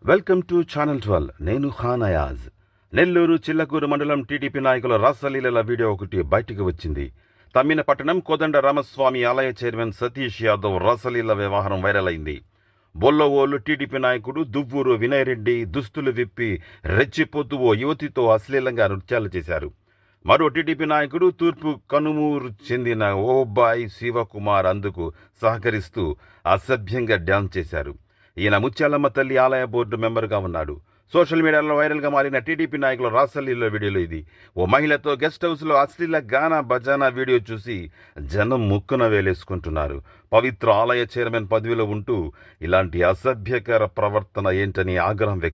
Welcome to channel 12. నేను ఖాన్ అయాజ్. నెల్లూరు చిల్లకూరు మండలం TDP నాయకుల రాసలీలల వీడియో ఒకటి బయటికి వచ్చింది. తమ్మిన పట్టణం కోదండ రామస్వామి ఆలయ చైర్మన్ సతీష్ యాదవ్ రాసలీల వ్యవహారం వైరల్ అయింది. బొల్లవోలు టీడీపీ నాయకుడు దువ్వూరు వినయ్ రెడ్డి దుస్తులు విప్పి రెచ్చిపోతూ ఓ యువతితో అశ్లీలంగా నృత్యాలు చేశారు. మరో టీడీపీ నాయకుడు తూర్పు కనుమూరు చెందిన ఓబాయ్ శివకుమార్ అందుకు సహకరిస్తూ అసభ్యంగా డ్యాన్స్ చేశారు. ఈయన ముత్యాలమ్మ తల్లి ఆలయ బోర్డు మెంబర్గా ఉన్నాడు. సోషల్ మీడియాలో వైరల్గా మారిన టీడీపీ నాయకుల రాసలీల వీడియోలో ఇది. ఓ మహిళతో గెస్ట్ హౌస్లో అశ్లీల గానా బజానా వీడియో చూసి జనం ముక్కున వేలేసుకుంటున్నారు. పవిత్ర ఆలయ చైర్మన్ పదవిలో ఉంటూ ఇలాంటి అసభ్యకర ప్రవర్తన ఏంటని ఆగ్రహం వ్యక్తం